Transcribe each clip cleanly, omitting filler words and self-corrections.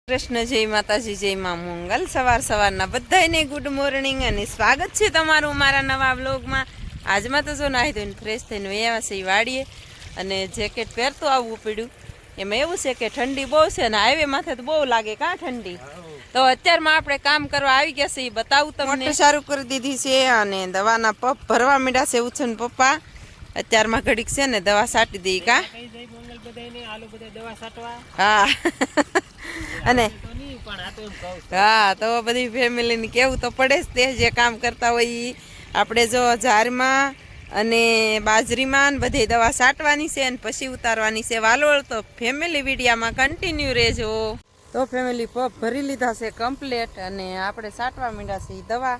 કૃષ્ણ જય માતાજી જય માં મંગલ સવારના બધાને ગુડ મોર્નિંગ અને સ્વાગત છે તમારું મારા નવા વ્લોગમાં। આજમાં તો જો નાહી ધોઈને ફ્રેશ થઈને વયા છે વાડીએ અને જેકેટ પહેરતું આવવું પડ્યું। એમાં એવું છે કે ઠંડી બહુ છે અને હાઈવે માથે તો બહુ લાગે કાં ઠંડી। તો અત્યારમાં આપણે કામ કરવા આવી ગયા છે એ બતાવું તમને। સારું કરી દીધી છે અને દવાના પપ ભરવા માંડ્યા છે ઉછન પપ્પા। અત્યારમાં ઘડીક છે ને દવા છાંટી દઈ કા હા અને હા તો બધી ફેમિલીને કેવું તો પડે જ તે જે કામ કરતા હોય એ। આપણે જો ઝારમાં અને બાજરીમાં બધી દવા છાંટવાની છે અને પછી ઉતારવાની છે વાલોળ। તો ફેમિલી વિડીયામાં કન્ટિન્યુ રહેજો। તો ફેમિલી પપ ભરી લીધા છે કમ્પ્લેટ અને આપણે છાંટવા માંડ્યા છે દવા।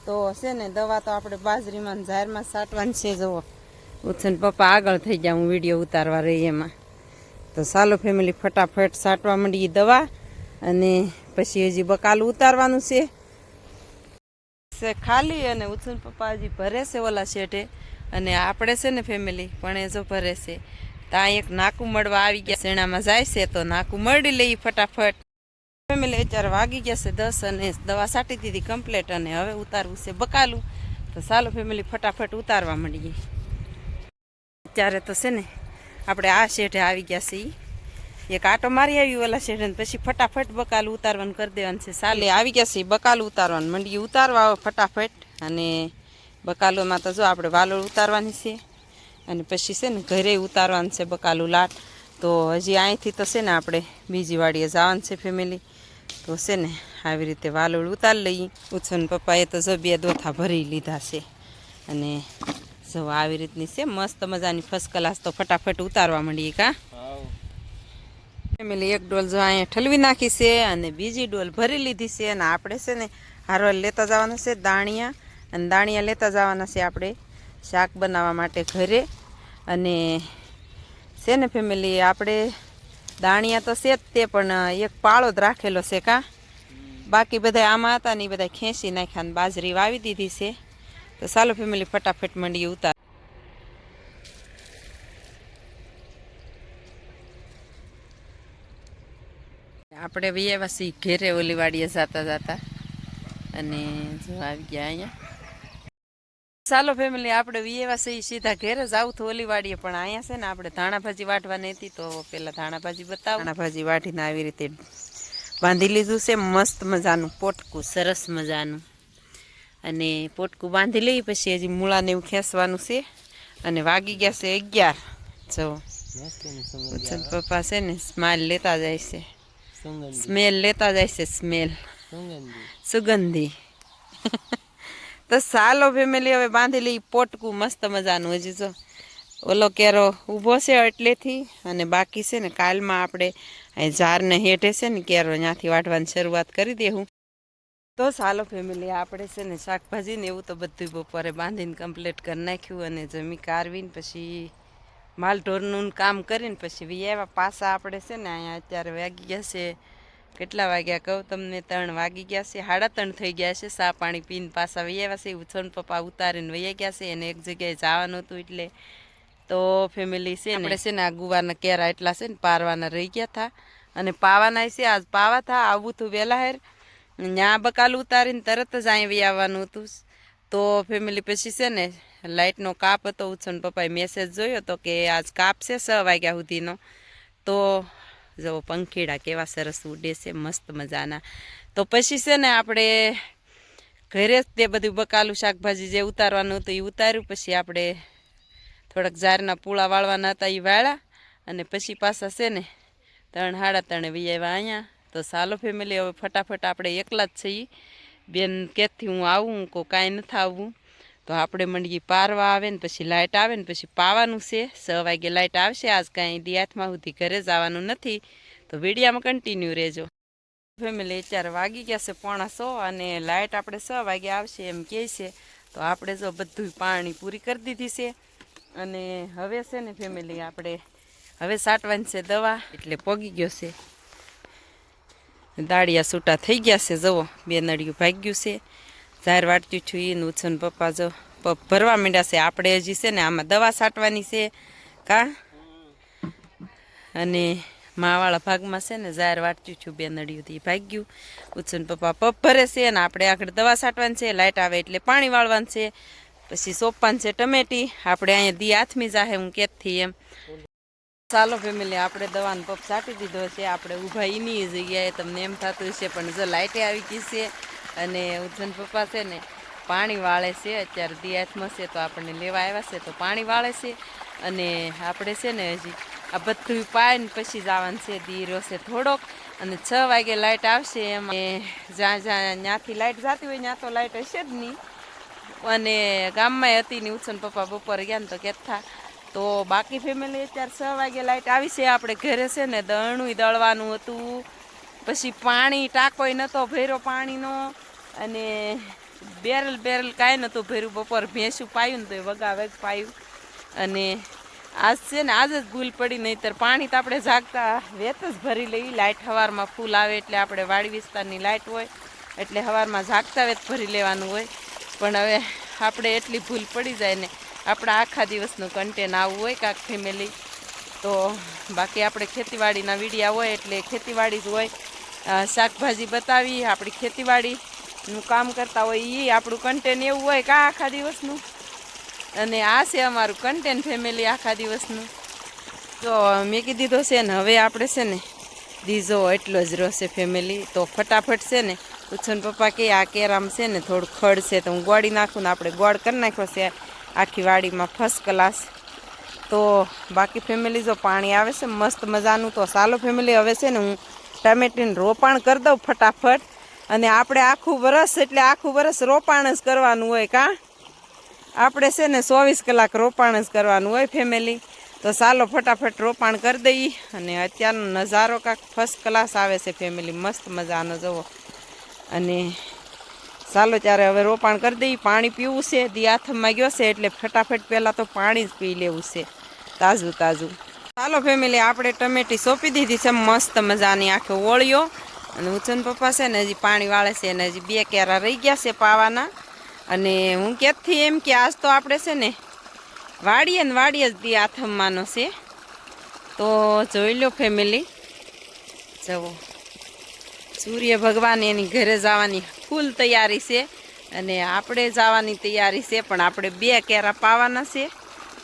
તો છે ને દવા તો આપણે બાજરીમાં ઝારમાં છાંટવાની છે। જુઓ ઉછન પપ્પા આગળ થઈ ગયા, હું વિડીયો ઉતારવા રહી એમાં। તો ચાલો ફેમિલી ફટાફટ છાંટવા માંડીએ દવા અને પછી હજી બકાલું ઉતારવાનું છે ખાલી। અને ઉછન પપ્પા હજી ભરે છે ઓલા શેઠે અને આપણે છે ને ફેમિલી પણ એ જો ભરે છે। ત્યાં એક નાકું મળવા આવી ગયા, શેણામાં જાય છે તો નાકું મળી લઈએ ફટાફટ। ફેમિલી અત્યારે વાગી ગયા છે 10 અને દવા છાંટી દીધી કમ્પ્લેટ અને હવે ઉતારવું છે બકાલું। તો ચાલો ફેમિલી ફટાફટ ઉતારવા માંડીએ। અત્યારે તો છે ને આપણે આ શેઠે આવી ગયા છીએ, એક આટો મારી આવી ઓલા શેઠે પછી ફટાફટ બકાલું ઉતારવાનું કરી દેવાનું છે। સાલે આવી ગયા છે બકાલું ઉતારવાનું મંડીએ ઉતારવા આવો ફટાફટ। અને બકાલુમાં તો જો આપણે વાલોળ ઉતારવાની છે અને પછી છે ને ઘરે ઉતારવાનું છે બકાલું લાટ। તો હજી અહીંથી તો છે ને આપણે બીજી વાડીએ જવાનું છે ફેમિલી। તો છે ને આવી રીતે વાલોળ ઉતારી લઈએ। ઉછન પપ્પાએ તો જો 2 દોથા ભરી લીધા છે અને જો આવી રીતની છે મસ્ત મજાની ફર્સ્ટ ક્લાસ। તો ફટાફટ ઉતારવા માંડીએ કા ફેમિલી। એક ડોલ જો અહીંયા ઠલવી નાખી છે અને બીજી ડોલ ભરી લીધી છે અને આપણે છે ને હારવાર લેતા જવાના છે દાણિયા અને દાણિયા લેતા જવાના છે આપણે શાક બનાવવા માટે ઘરે। અને છે ને ફેમિલી આપણે દાણિયા તો છે જ તે પણ એક પાળો જ રાખેલો છે કા, બાકી બધા આમાં હતા ને એ બધા ખેંચી નાખ્યા અને બાજરી વાવી દીધી છે। તો ચાલો ફેમિલી ફટાફટ મંડીએ ઉતાર। આપણે આવ્યા છીએ ઘેરે ઓલી વાડીએ જતા જતા અને જો આવી ગયા અહીંયા। ચાલો ફેમિલી આપણે આવ્યા છીએ સીધા ઘેરે જાવું તો ઓલી વાડીએ, પણ અહીંયા છે ને આપણે ધાણાભાજી વાટવાની હતી તો પેલા ધાણાભાજી બતાવો। ધાણાભાજી વાટીને આવી રીતે બાંધી લીધું છે મસ્ત મજાનું પોટકું, સરસ મજાનું। અને પોટકું બાંધી લઈ પછી હજી મૂળાને એવું ખેંચવાનું છે અને વાગી ગયા છે 11। જો ઉછન પપ્પા છે ને સ્માઇલ લેતા જાય છે, સ્મેલ લેતા જાય છે, સ્મેલ સુગંધી તો ચાલો ફેમિલી હવે બાંધી લઈ પોટકું મસ્ત મજાનું। હજી જો ઓલો કેરો ઊભો છે એટલેથી અને બાકી છે ને કાલમાં આપણે ઝારને હેઠે છે ને કેરો ત્યાંથી વાટવાની શરૂઆત કરી દેવું। તો ચાલો ફેમિલી આપણે છે ને શાકભાજી ને એવું તો બધું બપોરે બાંધીને કમ્પ્લીટ કરી નાખ્યું અને જમી કારવીને પછી માલ ઢોરનું કામ કરીને પછી આવ્યા પાછા। આપણે છે ને અહીંયા અત્યારે વાગી ગયા છે, કેટલા વાગ્યા કહું તમને, 3 વાગી ગયા છે, 3:30 થઈ ગયા છે। ચા પાણી પીને પાછા આવ્યા છે, ઉછન પપ્પા ઉતારીને વહી ગયા છે અને એક જગ્યાએ જવાનું હતું એટલે। તો ફેમિલી છે ને આપણે છે ને આ ગુવારના કેરા એટલા છે ને પારવાના રહી ગયા હતા અને પાવાના છે આજ પાવા હતા। આવું હતું વહેલા હેર ત્યાં બકાલું ઉતારીને તરત જ અહીં આવવાનું હતું। તો ફેમિલી પછી છે ને લાઇટનો કાપ હતો, ઉછન પપ્પાએ મેસેજ જોયો તો કે આજ કાપ છે 6 વાગ્યા સુધીનો। તો જો પંખીડા કેવા સરસ ઉડે છે મસ્ત મજાના। તો પછી છે ને આપણે ઘરે જ તે બધું બકાલું શાકભાજી જે ઉતારવાનું હતું એ ઉતાર્યું। પછી આપણે થોડાક ઝારના પૂળા વાળવાના હતા એ વાળ્યા અને પછી પાછા છે ને 3 સાડા 3 આવ્યા અહીંયા। તો ચાલો ફેમિલી હવે ફટાફટ આપણે એકલા જ છીએ, બેન ક્યાંથી હું આવું કહું કાંઈ નથી આવવું। તો આપણે મંડીએ પારવા આવે ને પછી લાઇટ આવે ને પછી પાવાનું છે। 6 વાગે લાઇટ આવશે, આજ કાંઈ દી 8 સુધી ઘરે જવાનું નથી। તો વિડીયામાં કન્ટિન્યુ રહેજો ફેમિલી। અત્યારે વાગી ગયા છે 9:45 અને લાઇટ આપણે 6 વાગે આવશે એમ કહે છે। તો આપણે જો બધું પાણી પૂરી કરી દીધી છે અને હવે છે ને ફેમિલી આપણે હવે છાંટવાની છે દવા, એટલે પોગી ગયો છે। દાળિયા છૂટા થઈ ગયા છે, જુઓ 2 નળિયું ભાગ્યું છે। ઝાર વાટતું છું એને ઉછન પપ્પા જો પપ ભરવા માંડ્યા છે। આપણે હજી છે ને આમાં દવા છાંટવાની છે કા, અને માવાળા ભાગમાં છે ને ઝાર વાટચ્યું છું બે નડિયું થી ભાગ્યું. ઉછન પપ્પા પપ ભરે છે ને આપણે આગળ દવા છાંટવાની છે, લાઇટ આવે એટલે પાણી વાળવાનું છે, પછી સોંપવાનું છે ટમેટી. આપણે અહીંયા દી હાથમી જાહે હું કેતથી એમ. ચાલો ફેમિલી, આપણે દવાનો પપ છાંટી દીધો છે. આપણે ઊભા એની જગ્યાએ તમને એમ થતું હશે, પણ જો લાઇટે આવી ગઈ છે અને ઉજન પપ્પા છે ને પાણી વાળે છે. અત્યારે દી હાથમાં છે તો આપણને લેવા આવ્યા છે તો પાણી વાળે છે. અને આપણે છે ને હજી આ બધું પાઈને પછી જવાનું છે. દી રોશે થોડોક અને 6 વાગે લાઇટ આવશે. એમાં જ્યાં ત્યાંથી લાઇટ જતી હોય ત્યાં તો લાઇટ હશે જ નહીં. અને ગામમાં હતી ને ઉછન પપ્પા બપોરે ગયા ને તો કહેતા તો બાકી ફેમિલી અત્યારે 6 વાગે લાઇટ આવી છે. આપણે ઘરે છે ને દળનું દળવાનું હતું, પછી પાણી ટાંકોય નહોતો ભર્યો પાણીનો, અને બેરલ કાંઈ નહોતું ભર્યું. બપોર ભેંસું પાયું ને તો એ વગાવેગ પાયું. અને આજ છે ને આજ જ ભૂલ પડી, નહીંતર પાણી તો આપણે જાગતા વેત જ ભરી લઈ. લાઇટ સવારમાં ફૂલ આવે એટલે આપણે વાડી વિસ્તારની લાઇટ હોય એટલે સવારમાં જાગતા વેત ભરી લેવાનું હોય. પણ હવે આપણે એટલી ભૂલ પડી જાય ને, આપણા આખા દિવસનું કન્ટેન આવું હોય કાંક ફેમિલી. તો બાકી આપણે ખેતીવાડીના વિડીયા હોય એટલે ખેતીવાડી જ હોય, શાકભાજી બતાવી આપણી ખેતીવાડીનું કામ કરતા હોય એ આપણું કન્ટેન એવું હોય કાં આખા દિવસનું. અને આ છે અમારું કન્ટેન ફેમિલી આખા દિવસનું. તો મેં કીધી તો છે ને હવે આપણે છે ને દીજો એટલો જ રહેશે ફેમિલી. તો ફટાફટ છે ને ઉછન પપ્પા કે આ કેરામ છે ને થોડું ખડ છે તો હું ગોળી નાખું ને આપણે ગોળ કરી નાખ્યો છે આખી વાડીમાં ફર્સ્ટ ક્લાસ. તો બાકી ફેમિલી જો પાણી આવે છે મસ્ત મજાનું. તો ચાલો ફેમિલી, હવે છે ને હું ટામેટીનું રોપાણ કરી દઉં ફટાફટ. અને આપણે આખું વરસ એટલે આખું વરસ રોપાણ જ કરવાનું હોય કાં. આપણે છે ને 24 કલાક રોપાણ જ કરવાનું હોય ફેમિલી. તો ચાલો ફટાફટ રોપાણ કરી દઈએ. અને અત્યારનો નજારો કાંક ફર્સ્ટ ક્લાસ આવે છે ફેમિલી, મસ્ત મજાનો જુઓ. અને ચાલો ત્યારે હવે રોપાણ કરી દઈએ. પાણી પીવું છે, દી હાથમાં ગયો છે એટલે ફટાફટ પહેલાં તો પાણી જ પી લેવું છે તાજું તાજું. ચાલો ફેમિલી, આપણે ટમેટી સોંપી દીધી છે મસ્ત મજાની આખો ઓળિયો. અને ઉછન પપ્પા છે ને હજી પાણી વાળે છે અને હજી 2 કેરા રહી ગયા છે પાવાના. અને હું કહેતી એમ કે આજ તો આપણે છે ને વાડીએ ને વાડીએ જ દી હાથમવાનો છે. તો જોઈ લો ફેમિલી, જવો સૂર્ય ભગવાન એની ઘરે જવાની ફૂલ તૈયારી છે અને આપણે જવાની તૈયારી છે. પણ આપણે 2 કેરા પાવાના છે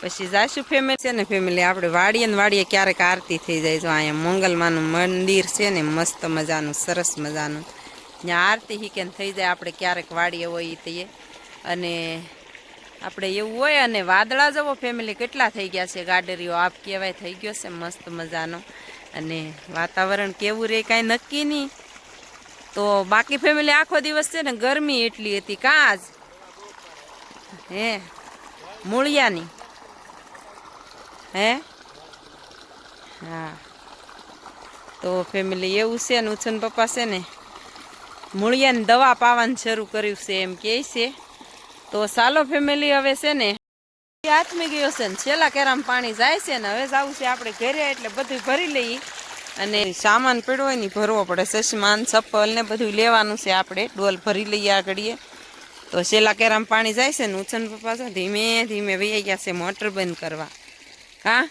પછી જાશું ફેમિલી. છે ને ફેમિલી, આપણે વાડીએ ને વાડીએ ક્યારેક આરતી થઈ જાય. જો અહીંયા મંગલમાનું મંદિર છે ને મસ્ત મજાનું સરસ મજાનું, ત્યાં આરતી હિકેન થઈ જાય. આપણે ક્યારેક વાડીએ હોય તે અને આપણે એવું હોય. અને વાદળા જવો ફેમિલી કેટલા થઈ ગયા છે, ગાડરીઓ આપ કહેવાય થઈ ગયો છે મસ્ત મજાનો. અને વાતાવરણ કેવું રહે કાંઈ નક્કી નહીં. તો બાકી ફેમિલી આખો દિવસ છે ને ગરમી એટલી હતી કાં જ હે મૂળિયાની હે. હા તો ફેમિલી એવું છે ને ઉછન પપ્પા છે ને મૂળિયાની દવા પાવાનું શરૂ કર્યું છે એમ કહે છે. તો ચાલો ફેમિલી, હવે છે ને હાથમી ગયો છે ને છેલ્લા કેરામાં પાણી જાય છે ને હવે જવું છે આપણે ઘરે એટલે બધું ભરી લઈએ. અને સામાન પડ્યો હોય ને ભરવો પડે, ચશ્માન ચપ્પલ ને બધું લેવાનું છે. આપણે ડોલ ભરી લઈએ આગળીએ. તો છેલ્લા કેરામાં પાણી જાય છે ને ઉછન પપ્પા છે ધીમે ધીમે વહી ગયા છે મોટર બંધ કરવા કાં.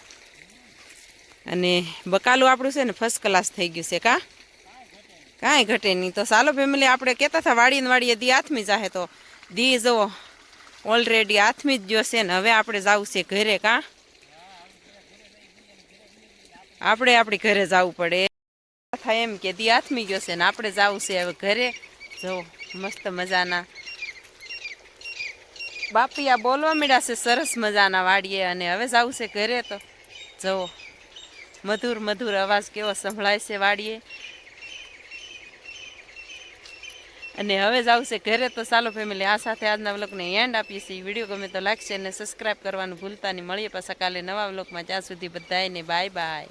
અને બકાલું આપણું છે ને ફર્સ્ટ ક્લાસ થઈ ગયું છે કાં, કાંઈ ઘટે નહીં. તો ચાલો ફેમિલી, આપણે કહેતા હતા વાડીએ ને વાડીએ દી હાથમી જાહે તો દી જવો ઓલરેડી હાથમી જ ગયો છે ને હવે આપણે જવું છે ઘરે કાં. આપણે આપણી ઘરે જવું પડે થાય એમ કે દી હાથમી ગયો છે ને આપણે જવું છે હવે ઘરે. જો મસ્ત મજાના બાપિયા બોલવા મળ્યા છે સરસ મજાના વાડીએ. અને હવે જવું છે ઘરે. તો જુઓ મધુર મધુર અવાજ કેવો સંભળાય છે વાડીએ. અને હવે જવું છે ઘરે. તો ચાલો ફેમિલી, આ સાથે આજના વ્લોગને એન્ડ આપીએ છીએ. વિડીયો ગમે તો લાઈક શેર અને સબસ્ક્રાઈબ કરવાનું ભૂલતા નહીં. મળીએ પાછા કાલે નવા વ્લોગમાં. ત્યાં સુધી બધાને બાય બાય.